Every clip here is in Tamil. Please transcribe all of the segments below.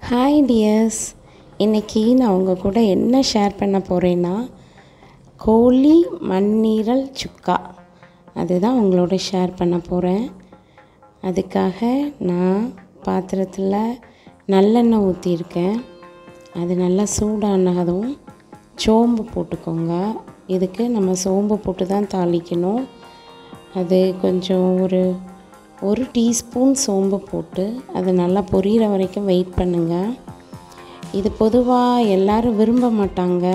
ஹாய் டியர்ஸ், இன்றைக்கி நான் உங்கள் கூட என்ன ஷேர் பண்ண போகிறேன்னா கோழி மண்ணீரல் சுக்கா அதுதான் உங்களோட ஷேர் பண்ண போகிறேன். அதுக்காக நான் பாத்திரத்தில் நல்லெண்ணெய் ஊற்றியிருக்கேன். அது நல்லா சூடானதும் சோம்பு போட்டுக்கோங்க. இதுக்கு நம்ம சோம்பு போட்டு தான் தாளிக்கணும். அது கொஞ்சம் ஒரு டீஸ்பூன் சோம்பு போட்டு அது நல்லா பொரியிற வரைக்கும் வெயிட் பண்ணுங்கள். இது பொதுவாக எல்லோரும் விரும்ப மாட்டாங்க,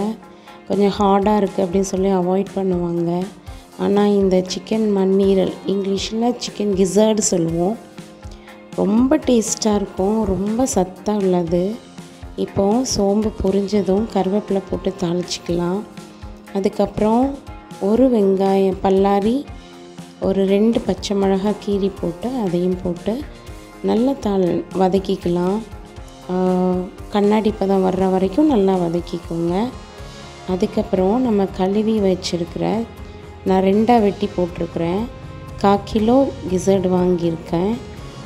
கொஞ்சம் ஹார்டாக இருக்குது அப்படின்னு சொல்லி அவாய்ட் பண்ணுவாங்க. ஆனால் இந்த சிக்கன் மண்ணீரல், இங்கிலீஷில் சிக்கன் கிசர்டு சொல்லுவோம், ரொம்ப டேஸ்ட்டாக இருக்கும், ரொம்ப சத்தாக உள்ளது. இப்போது சோம்பு பொரிஞ்சதும் கருவேப்பிலை போட்டு தாளிச்சிக்கலாம். அதுக்கப்புறம் ஒரு வெங்காயம் பல்லாரி, ஒரு 2 பச்சை மிளகாய் கீரி போட்டு அதையும் போட்டு நல்லா வதக்கிக்கலாம். கண்ணாடி பதம் வர்ற வரைக்கும் நல்லா வதக்கிக்கோங்க. அதுக்கப்புறம் நம்ம கழுவி வச்சுருக்கிற, நான் 2ஆக வெட்டி போட்டிருக்கிறேன், 1/4 கிலோ கிசர்டு வாங்கியிருக்கேன்.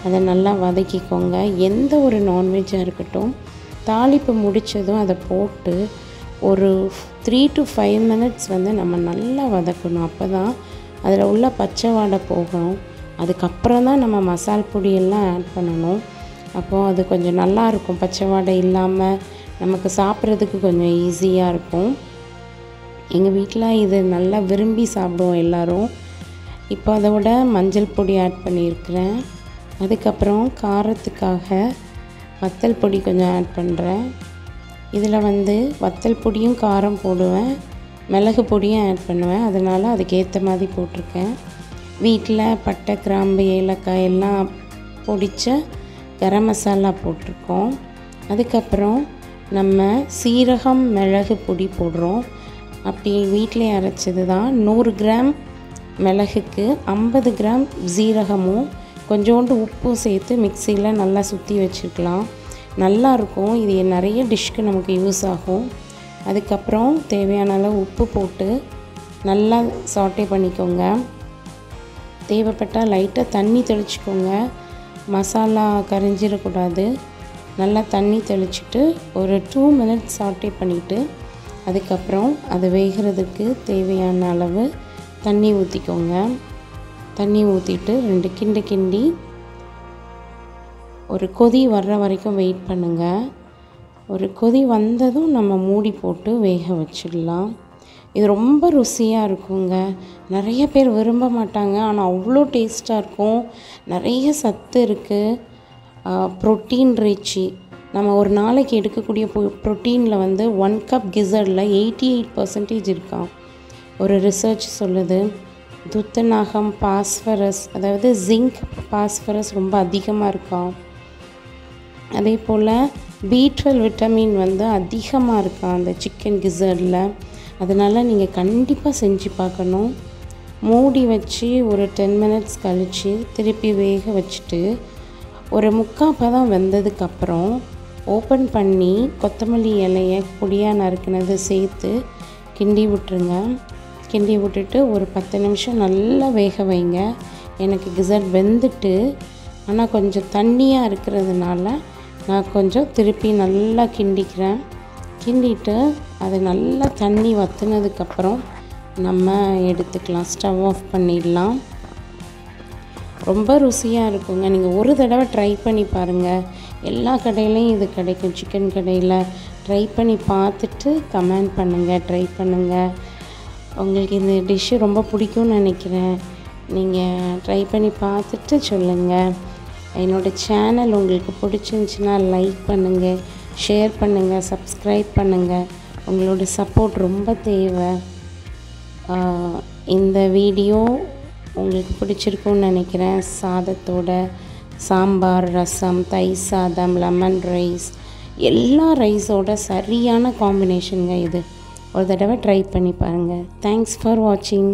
அதை நல்லா வதக்கிக்கோங்க. எந்த ஒரு நான்வெஜ்ஜாக இருக்கட்டும், தாளிப்பு முடித்ததும் அதை போட்டு ஒரு 3 to 5 minutes நம்ம நல்லா வதக்கணும். அப்போ தான் அதில் உள்ள பச்சை வாடை போகணும். அதுக்கப்புறம் தான் நம்ம மசால் பொடியெல்லாம் ஆட் பண்ணணும். அப்போது அது கொஞ்சம் நல்லாயிருக்கும், பச்சை வாடை இல்லாமல் நமக்கு சாப்பிட்றதுக்கு கொஞ்சம் ஈஸியாக இருக்கும். எங்கள் வீட்டில் இது நல்லா விரும்பி சாப்பிடுவோம் எல்லோரும். இப்போ அதோட மஞ்சள் பொடி ஆட் பண்ணியிருக்கிறேன். அதுக்கப்புறம் காரத்துக்காக வத்தல் பொடி கொஞ்சம் ஆட் பண்ணுறேன். இதில் வத்தல் பொடியும் காரம் போடுவேன், மிளகு பொடியும் ஆட் பண்ணுவேன். அதனால் அதுக்கேற்ற மாதிரி போட்டிருக்கேன். வீட்டில் பட்டை, கிராம்பு, ஏலக்காய் எல்லாம் பொடித்த கரம் மசாலா போட்டிருக்கோம். அதுக்கப்புறம் நம்ம சீரகம், மிளகு பொடி போடுறோம். அப்படி வீட்டிலே அரைச்சது தான். 100 கிராம் மிளகுக்கு 50 கிராம் சீரகமும் கொஞ்சோண்டு உப்பும் சேர்த்து மிக்சியில் நல்லா சுற்றி வச்சுக்கலாம். நல்லாயிருக்கும். இது நிறைய டிஷ்க்கு நமக்கு யூஸ் ஆகும். அதுக்கப்புறம் தேவையான அளவு உப்பு போட்டு நல்லா சாட்டே பண்ணிக்கோங்க. தேவைப்பட்டால் லைட்டாக தண்ணி தெளிச்சிக்கோங்க, மசாலா கரைஞ்சிடக்கூடாது. நல்லா தண்ணி தெளிச்சிட்டு ஒரு 2 minutes சாட்டே பண்ணிவிட்டு அதுக்கப்புறம் அது வேகிறதுக்கு தேவையான அளவு தண்ணி ஊற்றிக்கோங்க. தண்ணி ஊற்றிட்டு 2 கிண்டி ஒரு கொதி வர்ற வரைக்கும் வெயிட் பண்ணுங்கள். ஒரு கொதி வந்ததும் நம்ம மூடி போட்டு வேக வச்சிடலாம். இது ரொம்ப ருசியாக இருக்குங்க. நிறைய பேர் விரும்ப மாட்டாங்க, ஆனால் அவ்வளோ டேஸ்ட்டாக இருக்கும். நிறைய சத்து இருக்குது. Protein rich. நம்ம ஒரு நாளைக்கு எடுக்கக்கூடிய ப்ரோட்டீனில் 1 கப் கிசர்டில் 88% இருக்கான், ஒரு ரிசர்ச் சொல்லுது. துத்தநாகம், பாஸ்பரஸ், அதாவது ஜிங்க், பாஸ்பரஸ் ரொம்ப அதிகமாக இருக்கான். அதே போல் B12 விட்டமின் அதிகமாக இருக்கான் அந்த சிக்கன் கிசர்டில். அதனால் நீங்கள் கண்டிப்பாக செஞ்சு பார்க்கணும். மூடி வச்சு ஒரு 10 minutes கழித்து திருப்பி வேக வச்சுட்டு ஒரு 3/4 பதம் வெந்ததுக்கப்புறம் ஓப்பன் பண்ணி கொத்தமல்லி இலையை பொடியாக நறுக்கினது சேர்த்து கிண்டி விட்டுருங்க. கிண்டி விட்டுட்டு ஒரு 10 நிமிஷம் நல்லா வேக வைங்க. எனக்கு கிசர்ட் வெந்துட்டு, ஆனால் கொஞ்சம் தண்ணியாக இருக்கிறதுனால நான் கொஞ்சம் திருப்பி நல்லா கிண்டிக்கிறேன். கிண்டிட்டு அது நல்லா தண்ணி வற்றினதுக்கப்புறம் நம்ம எடுத்துக்கலாம், ஸ்டவ் ஆஃப் பண்ணிடலாம். ரொம்ப ருசியாக இருக்குங்க. நீங்கள் ஒரு தடவை ட்ரை பண்ணி பாருங்கள். எல்லா கடையிலையும் இது கிடைக்கும், சிக்கன் கடையில். ட்ரை பண்ணி பார்த்துட்டு கமெண்ட் பண்ணுங்கள், ட்ரை பண்ணுங்கள். உங்களுக்கு இந்த டிஷ்ஷு ரொம்ப பிடிக்கும்னு நினைக்கிறேன். நீங்கள் ட்ரை பண்ணி பார்த்துட்டு சொல்லுங்கள். என்னோடய சேனல் உங்களுக்கு பிடிச்சிருந்துச்சின்னா லைக் பண்ணுங்கள், ஷேர் பண்ணுங்கள், சப்ஸ்கிரைப் பண்ணுங்கள். உங்களோட சப்போர்ட் ரொம்ப தேவை. இந்த வீடியோ உங்களுக்கு பிடிச்சிருக்குன்னு நினைக்கிறேன். சாதத்தோட சாம்பார், ரசம், தயிர் சாதம், லெமன் ரைஸ், எல்லா ரைஸோட சரியான காம்பினேஷனுங்க இது. ஒரு தடவை ட்ரை பண்ணி பாருங்கள். தேங்க்ஸ் ஃபார் வாட்சிங்.